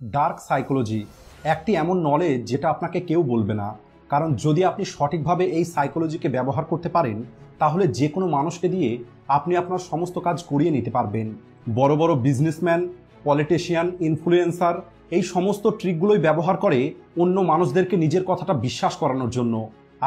Dark psychology একটি এমন knowledge যেটা আপনাকে কেউ বলবে না, কারণ যদি আপনি সঠিকভাবে এই সাইকোলজিকে ব্যবহার করতে পারেন তাহলে যে কোনো মানুষকে দিয়ে আপনি আপনার সমস্ত কাজ করিয়ে নিতে পারবেন। বড় বড় বিজনেসম্যান, পলিটিশিয়ান, ইনফ্লুয়েন্সার এই সমস্ত ট্রিকগুলোই ব্যবহার করে অন্য মানুষদেরকে নিজের কথাটা বিশ্বাস করানোর জন্য।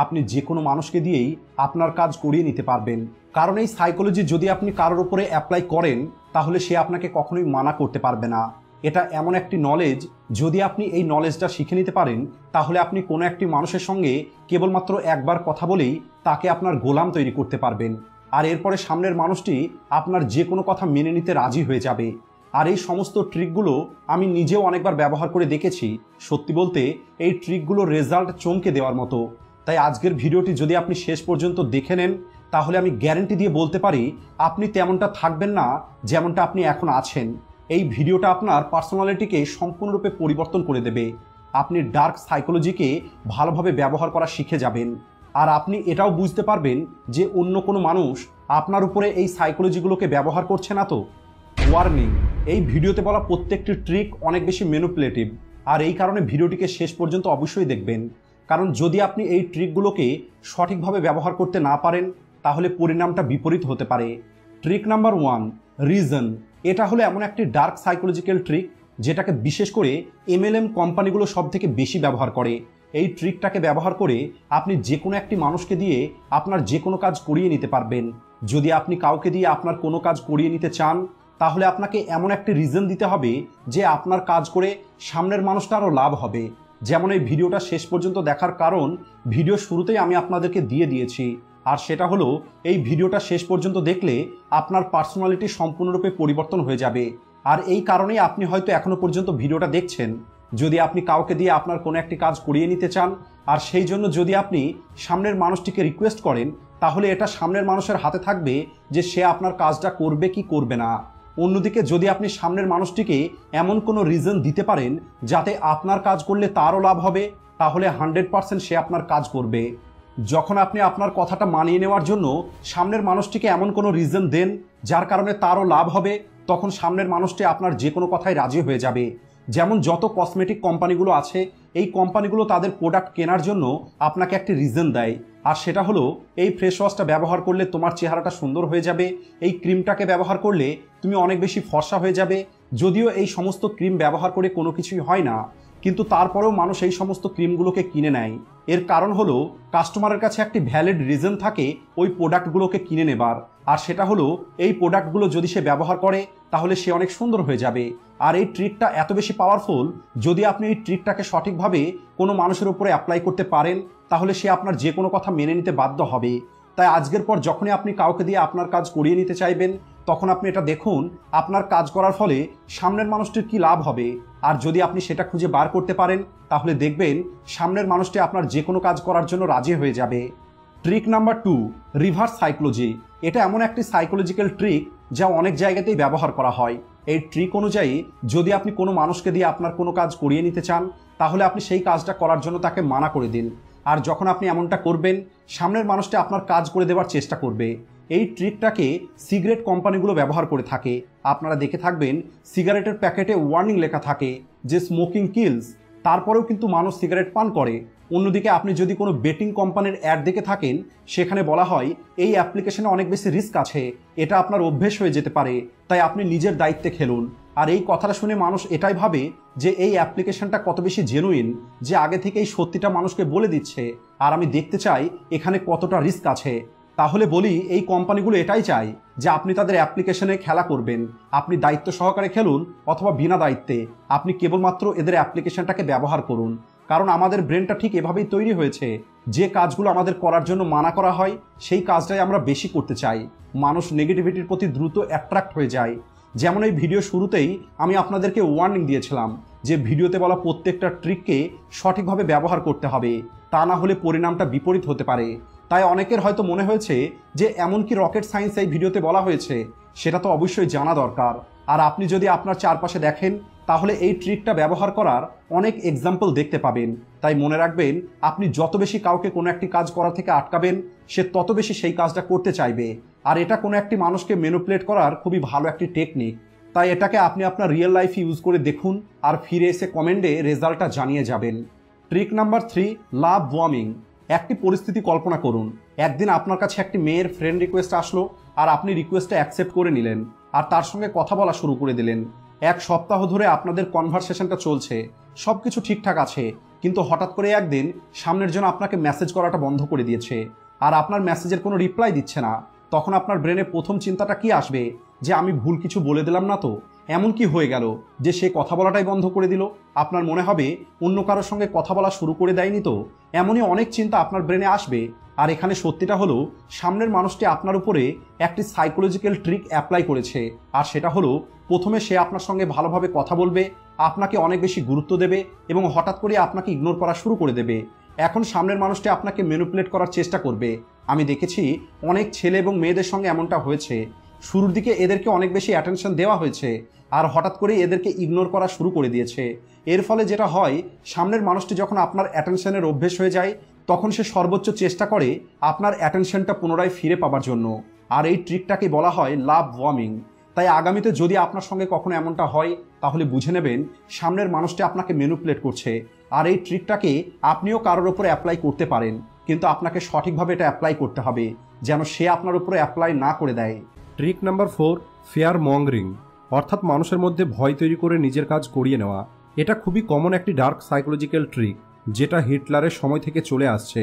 আপনি যে কোনো মানুষকে দিয়েই আপনার কাজ করিয়ে নিতে পারবেন, কারণ এই সাইকোলজি যদি আপনি কারোর উপরে অ্যাপ্লাই করেন তাহলে সে আপনাকে কখনোই মানা করতে পারবে না। এটা এমন একটি নলেজ, যদি আপনি এই নলেজটা শিখে নিতে পারেন তাহলে আপনি কোনো একটি মানুষের সঙ্গে কেবলমাত্র একবার কথা বলেই তাকে আপনার গোলাম তৈরি করতে পারবেন, আর এরপরে সামনের মানুষটি আপনার যে কোনো কথা মেনে নিতে রাজি হয়ে যাবে। আর এই সমস্ত ট্রিকগুলো আমি নিজেও অনেকবার ব্যবহার করে দেখেছি। সত্যি বলতে এই ট্রিকগুলোর রেজাল্ট চমকে দেওয়ার মতো। তাই আজকের ভিডিওটি যদি আপনি শেষ পর্যন্ত দেখে নেন তাহলে আমি গ্যারান্টি দিয়ে বলতে পারি আপনি তেমনটা থাকবেন না যেমনটা আপনি এখন আছেন। এই ভিডিওটা আপনার পার্সোনালিটিকে সম্পূর্ণরূপে পরিবর্তন করে দেবে। আপনি ডার্ক সাইকোলজিকে ভালোভাবে ব্যবহার করা শিখে যাবেন, আর আপনি এটাও বুঝতে পারবেন যে অন্য কোনো মানুষ আপনার উপরে এই সাইকোলজিগুলোকে ব্যবহার করছে না তো। ওয়ার্নিং, এই ভিডিওতে বলা প্রত্যেকটি ট্রিক অনেক বেশি ম্যানিপুলেটিভ, আর এই কারণে ভিডিওটিকে শেষ পর্যন্ত অবশ্যই দেখবেন, কারণ যদি আপনি এই ট্রিকগুলোকে সঠিকভাবে ব্যবহার করতে না পারেন তাহলে পরিণামটা বিপরীত হতে পারে। Trick number 1, reason. এটা হলো এমন একটি ডার্ক সাইকোলজিক্যাল ট্রিক যেটাকে বিশেষ করে MLM কোম্পানিগুলো সব থেকে বেশি ব্যবহার করে। এই ট্রিকটাকে ব্যবহার করে আপনি যে কোনো একটি মানুষকে দিয়ে আপনার যে কোনো কাজ করিয়ে নিতে পারবেন। যদি আপনি কাউকে দিয়ে আপনার কোনো কাজ করিয়ে নিতে চান তাহলে আপনাকে এমন একটি রিজন দিতে হবে যে আপনার কাজ করে সামনের মানুষটা আরও লাভ হবে। যেমন এই ভিডিওটা শেষ পর্যন্ত দেখার কারণ ভিডিও শুরুতেই আমি আপনাদেরকে দিয়ে দিয়েছি, আর সেটা হলো এই ভিডিওটা শেষ পর্যন্ত দেখলে আপনার পার্সোনালিটি সম্পূর্ণরূপে পরিবর্তন হয়ে যাবে। আর এই কারণেই আপনি হয়তো এখনো পর্যন্ত ভিডিওটা দেখছেন। যদি আপনি কাউকে দিয়ে আপনার কোনো একটি কাজ করিয়ে নিতে চান আর সেই জন্য যদি আপনি সামনের মানুষটিকে রিকোয়েস্ট করেন তাহলে এটা সামনের মানুষের হাতে থাকবে যে সে আপনার কাজটা করবে কি করবে না। অন্যদিকে যদি আপনি সামনের মানুষটিকে এমন কোনো রিজন দিতে পারেন যাতে আপনার কাজ করলে তারও লাভ হবে তাহলে 100% সে আপনার কাজ করবে। যখন আপনি আপনার কথাটা মানিয়ে নেওয়ার জন্য সামনের মানুষটিকে এমন কোনো রিজন দেন যার কারণে তারও লাভ হবে, তখন সামনের মানুষটি আপনার যে কোনো কথায় রাজি হয়ে যাবে। যেমন যত কসমেটিক কোম্পানিগুলো আছে এই কোম্পানিগুলো তাদের প্রোডাক্ট কেনার জন্য আপনাকে একটি রিজন দেয়, আর সেটা হলো এই ফেস ওয়াশটা ব্যবহার করলে তোমার চেহারাটা সুন্দর হয়ে যাবে, এই ক্রিমটাকে ব্যবহার করলে তুমি অনেক বেশি ফর্সা হয়ে যাবে। যদিও এই সমস্ত ক্রিম ব্যবহার করে কোনো কিছুই হয় না, কিন্তু তারপরেও মানুষ এই সমস্ত ক্রিমগুলোকে কিনে নেয়। এর কারণ হলো কাস্টমারের কাছে একটি ভ্যালিড রিজন থাকে ওই প্রোডাক্টগুলোকে কিনে নেবার, আর সেটা হলো এই প্রোডাক্টগুলো যদি সে ব্যবহার করে তাহলে সে অনেক সুন্দর হয়ে যাবে। আর এই ট্রিকটা এত বেশি পাওয়ারফুল, যদি আপনি এই ট্রিকটাকে সঠিকভাবে কোনো মানুষের উপরে অ্যাপ্লাই করতে পারেন তাহলে সে আপনার যে কোনো কথা মেনে নিতে বাধ্য হবে। তাই আজকের পর যখনই আপনি কাউকে দিয়ে আপনার কাজ করিয়ে নিতে চাইবেন তখন আপনি এটা দেখুন আপনার কাজ করার ফলে সামনের মানুষটির কি লাভ হবে, আর যদি আপনি সেটা খুঁজে বার করতে পারেন তাহলে দেখবেন সামনের মানুষটি আপনার যে কোনো কাজ করার জন্য রাজি হয়ে যাবে। Trick number 2, reverse psychology. এটা এমন একটি সাইকোলজিক্যাল ট্রিক যা অনেক জায়গাতেই ব্যবহার করা হয়। এই ট্রিক অনুযায়ী যদি আপনি কোনো মানুষকে দিয়ে আপনার কোনো কাজ করিয়ে নিতে চান তাহলে আপনি সেই কাজটা করার জন্য তাকে মানা করে দিন, আর যখন আপনি এমনটা করবেন সামনের মানুষটি আপনার কাজ করে দেওয়ার চেষ্টা করবে। এই ট্রিকটাকে সিগারেট কোম্পানিগুলো ব্যবহার করে থাকে। আপনারা দেখে থাকবেন সিগারেটের প্যাকেটে ওয়ার্নিং লেখা থাকে যে স্মোকিং কিলস, তারপরেও কিন্তু মানুষ সিগারেট পান করে। অন্যদিকে আপনি যদি কোনো বেটিং কোম্পানির অ্যাড দেখে থাকেন সেখানে বলা হয় এই অ্যাপ্লিকেশনে অনেক বেশি রিস্ক আছে, এটা আপনার অভ্যেস হয়ে যেতে পারে, তাই আপনি নিজের দায়িত্বে খেলুন। আর এই কথাটা শুনে মানুষ এটাই ভাবে যে এই অ্যাপ্লিকেশনটা কত বেশি জেনুইন যে আগে থেকেই সত্যিটা মানুষকে বলে দিচ্ছে, আর আমি দেখতে চাই এখানে কতটা রিস্ক আছে। তাহলে বলি এই কোম্পানিগুলো এটাই চায় যে আপনি তাদের অ্যাপ্লিকেশনে খেলা করবেন। আপনি দায়িত্ব সহকারে খেলুন অথবা বিনা দায়িত্বে আপনি কেবলমাত্র এদের অ্যাপ্লিকেশনটাকে ব্যবহার করুন, কারণ আমাদের ব্রেনটা ঠিক এভাবেই তৈরি হয়েছে যে কাজগুলো আমাদের করার জন্য মানা করা হয় সেই কাজটাই আমরা বেশি করতে চাই। মানুষ নেগেটিভিটির প্রতি দ্রুত অ্যাট্রাক্ট হয়ে যায়। যেমন এই ভিডিও শুরুতেই আমি আপনাদেরকে ওয়ার্নিং দিয়েছিলাম যে ভিডিওতে বলা প্রত্যেকটা ট্রিককে সঠিকভাবে ব্যবহার করতে হবে, তা না হলে পরিণামটা বিপরীত হতে পারে। তাই অনেকের হয়তো মনে হয়েছে যে এমন কি রকেট সায়েন্স এই ভিডিওতে বলা হয়েছে, সেটা তো অবশ্যই জানা দরকার। আর আপনি যদি আপনার চারপাশে দেখেন তাহলে এই ট্রিকটা ব্যবহার করার অনেক এক্সাম্পল দেখতে পাবেন। তাই মনে রাখবেন আপনি যত বেশি কাউকে কোনো একটি কাজ করা থেকে আটকাবেন সে তত বেশি সেই কাজটা করতে চাইবে, আর এটা কোনো একটি মানুষকে ম্যানিপুলেট করার খুবই ভালো একটি টেকনিক। তাই এটাকে আপনি আপনার রিয়েল লাইফে ইউজ করে দেখুন আর ফিরে এসে কমেন্টে রেজাল্টটা জানিয়ে যাবেন। ট্রিক নাম্বার 3, লাভ ওয়ার্মিং। একটি পরিস্থিতি কল্পনা করুন, একদিন আপনার কাছে একটি মেয়ের ফ্রেন্ড রিকোয়েস্ট আসলো আর আপনি রিকোয়েস্টটা অ্যাকসেপ্ট করে নিলেন আর তার সঙ্গে কথা বলা শুরু করে দিলেন। 1 সপ্তাহ ধরে আপনাদের কনভারসেশনটা চলছে, সব কিছু ঠিকঠাক আছে, কিন্তু হঠাৎ করে একদিন সামনের জন আপনাকে মেসেজ করাটা বন্ধ করে দিয়েছে আর আপনার মেসেজের কোনো রিপ্লাই দিচ্ছে না। তখন আপনার ব্রেনে প্রথম চিন্তাটা কি আসবে? যে আমি ভুল কিছু বলে দিলাম না তো? এমন কি হয়ে গেল যে সে কথা বলাটাই বন্ধ করে দিল? আপনার মনে হবে অন্য কারোর সঙ্গে কথা বলা শুরু করে দেয়নি তো? এমনই অনেক চিন্তা আপনার ব্রেনে আসবে। আর এখানে সত্যিটা হলো, সামনের মানুষটি আপনার উপরে একটি সাইকোলজিক্যাল ট্রিক অ্যাপ্লাই করেছে। আর সেটা হলো, প্রথমে সে আপনার সঙ্গে ভালোভাবে কথা বলবে, আপনাকে অনেক বেশি গুরুত্ব দেবে এবং হঠাৎ করে আপনাকে ইগনোর করা শুরু করে দেবে। এখন সামনের মানুষটি আপনাকে ম্যানিপুলেট করার চেষ্টা করবে। আমি দেখেছি অনেক ছেলে এবং মেয়েদের সঙ্গে এমনটা হয়েছে। শুরুর দিকে এদেরকে অনেক বেশি অ্যাটেনশন দেওয়া হয়েছে আর হঠাৎ করে এদেরকে ইগনোর করা শুরু করে দিয়েছে। এর ফলে যেটা হয়, সামনের মানুষটি যখন আপনার অ্যাটেনশনের অভ্যেস হয়ে যায়, তখন সে সর্বোচ্চ চেষ্টা করে আপনার অ্যাটেনশনটা পুনরায় ফিরে পাবার জন্য। আর এই ট্রিকটাকে বলা হয় লাভ ওয়ার্মিং। তাই আগামীতে যদি আপনার সঙ্গে কখনো এমনটা হয়, তাহলে বুঝে নেবেন সামনের মানুষটি আপনাকে ম্যানিপুলেট করছে। আর এই ট্রিকটাকে আপনিও কারোর ওপরে অ্যাপ্লাই করতে পারেন, কিন্তু আপনাকে সঠিকভাবে এটা অ্যাপ্লাই করতে হবে যেন সে আপনার উপরে অ্যাপ্লাই না করে দেয়। ট্রিক নাম্বার 4, ফিয়ার মঙ্গরিং, অর্থাৎ মানুষের মধ্যে ভয় তৈরি করে নিজের কাজ করিয়ে নেওয়া। এটা খুবই কমন একটি ডার্ক সাইকোলজিক্যাল ট্রিক, যেটা হিটলারের সময় থেকে চলে আসছে।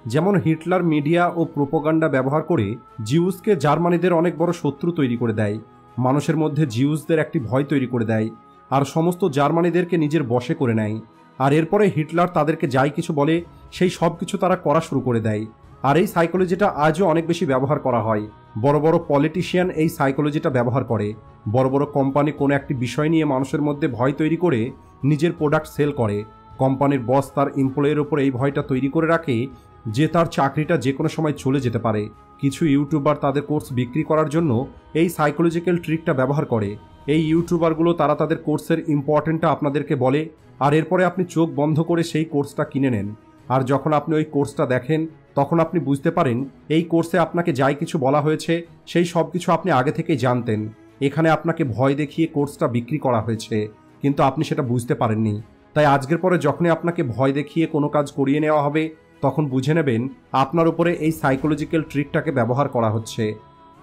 যেমন হিটলার মিডিয়া ও প্রোপাগান্ডা ব্যবহার করে জিউসকে জার্মানিদের অনেক বড় শত্রু তৈরি করে দেয়, মানুষের মধ্যে জিউসদের একটি ভয় তৈরি করে দেয় আর সমস্ত জার্মানিদেরকে নিজের বশে করে নেয়। আর এরপরে হিটলার তাদেরকে যাই কিছু বলে সেই সব কিছু তারা করা শুরু করে দেয়। আর এই সাইকোলজিটা আজও অনেক বেশি ব্যবহার করা হয়। বড় বড় পলিটিশিয়ান এই সাইকোলজিটা ব্যবহার করে। বড় বড় কোম্পানি কোনো একটি বিষয় নিয়ে মানুষের মধ্যে ভয় তৈরি করে নিজের প্রোডাক্ট সেল করে। কোম্পানির বস তার এমপ্লয়ের ওপর এই ভয়টা তৈরি করে রাখে যে তার চাকরিটা যে কোনো সময় চলে যেতে পারে। কিছু ইউটিউবার তাদের কোর্স বিক্রি করার জন্য এই সাইকোলজিক্যাল ট্রিকটা ব্যবহার করে। এই ইউটিউবারগুলো তারা তাদের কোর্সের ইম্পর্টেন্টটা আপনাদেরকে বলে আর এরপরে আপনি চোখ বন্ধ করে সেই কোর্সটা কিনে নেন। আর যখন আপনি ওই কোর্সটা দেখেন, তখন আপনি বুঝতে পারেন এই কোর্সে আপনাকে যাই কিছু বলা হয়েছে সেই সব কিছু আপনি আগে থেকেই জানতেন। এখানে আপনাকে ভয় দেখিয়ে কোর্সটা বিক্রি করা হয়েছে, কিন্তু আপনি সেটা বুঝতে পারেননি। তাই আজকের পরে যখনই আপনাকে ভয় দেখিয়ে কোনো কাজ করিয়ে নেওয়া হবে, তখন বুঝে নেবেন আপনার উপরে এই সাইকোলজিক্যাল ট্রিকটাকে ব্যবহার করা হচ্ছে।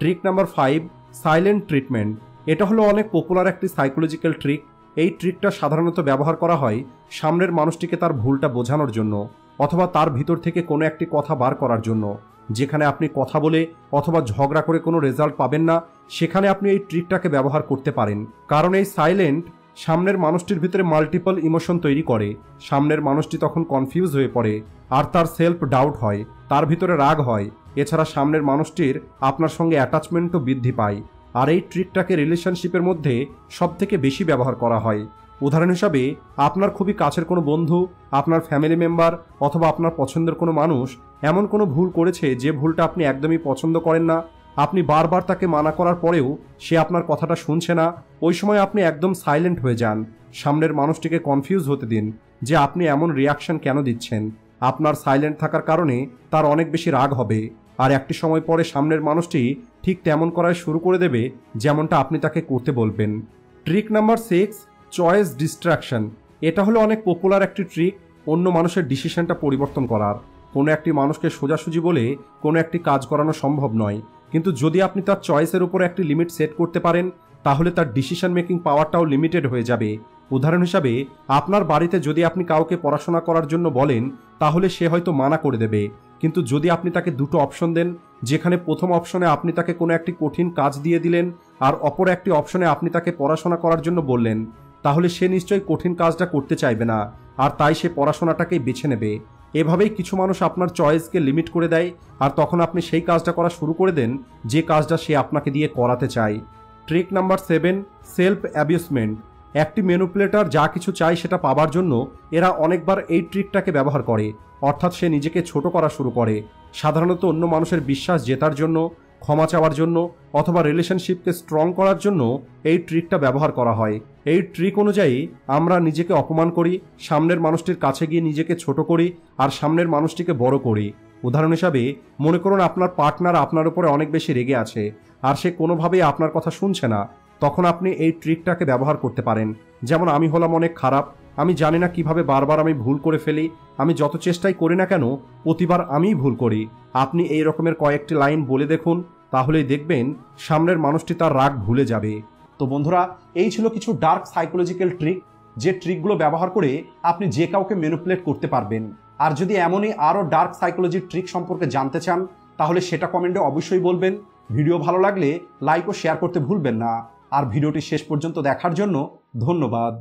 Trick number 5, silent treatment. এটা হলো অনেক পপুলার একটি সাইকোলজিক্যাল ট্রিক। এই ট্রিকটা সাধারণত ব্যবহার করা হয় সামনের মানুষটিকে তার ভুলটা বোঝানোর জন্য অথবা তার ভিতর থেকে কোনো একটি কথা বার করার জন্য। যেখানে আপনি কথা বলে অথবা ঝগড়া করে কোনো রেজাল্ট পাবেন না, সেখানে আপনি এই ট্রিকটাকে ব্যবহার করতে পারেন। কারণ এই সাইলেন্ট সামনের মানুষটির ভিতরে মাল্টিপল ইমোশন তৈরি করে। সামনের মানুষটি তখন কনফিউজ হয়ে পড়ে আর তার সেলফ ডাউট হয়, তার ভিতরে রাগ হয়। এছাড়া সামনের মানুষটির আপনার সঙ্গে অ্যাটাচমেন্টও বৃদ্ধি পায়। আর এই ট্রিকটাকে রিলেশনশিপের মধ্যে সবথেকে বেশি ব্যবহার করা হয়। উদাহরণ হিসাবে, আপনার খুবই কাছের কোনো বন্ধু, আপনার ফ্যামিলি মেম্বার অথবা আপনার পছন্দের কোনো মানুষ এমন কোনো ভুল করেছে যে ভুলটা আপনি একদমই পছন্দ করেন না। আপনি বারবার তাকে মানা করার পরেও সে আপনার কথাটা শুনছে না। ওই সময় আপনি একদম সাইলেন্ট হয়ে যান। সামনের মানুষটিকে কনফিউজ হতে দিন যে আপনি এমন রিয়াকশন কেন দিচ্ছেন। আপনার সাইলেন্ট থাকার কারণে তার অনেক বেশি রাগ হবে আর একটি সময় পরে সামনের মানুষটি ঠিক তেমন করাই শুরু করে দেবে যেমনটা আপনি তাকে করতে বলবেন। Trick number 6, choice distraction. এটা হলো অনেক পপুলার একটি ট্রিক অন্য মানুষের ডিসিশনটা পরিবর্তন করার। কোনো একটি মানুষকে সোজাসুজি বলে কোনো একটি কাজ করানো সম্ভব নয়, কিন্তু যদি আপনি তার চয়েসের উপর একটি লিমিট সেট করতে পারেন, তাহলে তার ডিসিশন মেকিং পাওয়ারটাও লিমিটেড হয়ে যাবে। উদাহরণ হিসাবে, আপনার বাড়িতে যদি আপনি কাউকে পড়াশোনা করার জন্য বলেন, তাহলে সে হয়তো মানা করে দেবে। কিন্তু যদি আপনি তাকে দুটো অপশন দেন, যেখানে প্রথম অপশনে আপনি তাকে কোনো একটি কঠিন কাজ দিয়ে দিলেন আর অপর একটি অপশনে আপনি তাকে পড়াশোনা করার জন্য বললেন, তাহলে সে নিশ্চয়ই কঠিন কাজটা করতে চাইবে না আর তাই সে পড়াশোনাটাকেই বেছে নেবে। এভাবেই কিছু মানুষ আপনার চয়েসকে লিমিট করে দেয় আর তখন আপনি সেই কাজটা করা শুরু করে দেন যে কাজটা সে আপনাকে দিয়ে করাতে চায়। Trick number 7, self abusement. একটি ম্যানিপুলেটর যা কিছু চায় সেটা পাবার জন্য এরা অনেকবার এই ট্রিকটাকে ব্যবহার করে, অর্থাৎ সে নিজেকে ছোট করা শুরু করে। সাধারণত অন্য মানুষের বিশ্বাস জেতার জন্য, ক্ষমা চাওয়ার জন্য অথবা রিলেশনশিপকে স্ট্রং করার জন্য এই ট্রিকটা ব্যবহার করা হয়। এই ট্রিক অনুযায়ী আমরা নিজেকে অপমান করি, সামনের মানুষটির কাছে গিয়ে নিজেকে ছোট করি আর সামনের মানুষটিকে বড় করি। উদাহরণ হিসাবে, মনে করুন আপনার পার্টনার আপনার উপরে অনেক বেশি রেগে আছে আর সে কোনোভাবেই আপনার কথা শুনছে না। তখন আপনি এই ট্রিকটাকে ব্যবহার করতে পারেন। যেমন আমি হলাম অনেক খারাপ, আমি জানি না কিভাবে বারবার আমি ভুল করে ফেলি, আমি যত চেষ্টাই করি না কেন প্রতিবার আমিই ভুল করি। আপনি এই রকমের কয়েকটি লাইন বলে দেখুন, তাহলেই দেখবেন সামনের মানুষটি তার রাগ ভুলে যাবে। তো বন্ধুরা, এই ছিল কিছু ডার্ক সাইকোলজিক্যাল ট্রিক, যে ট্রিকগুলো ব্যবহার করে আপনি যে কাউকে ম্যানিপুলেট করতে পারবেন। আর যদি এমনই আরও ডার্ক সাইকোলজির ট্রিক সম্পর্কে জানতে চান তাহলে সেটা কমেন্টে অবশ্যই বলবেন। ভিডিও ভালো লাগলে লাইক ও শেয়ার করতে ভুলবেন না। আর ভিডিওটি শেষ পর্যন্ত দেখার জন্য ধন্যবাদ।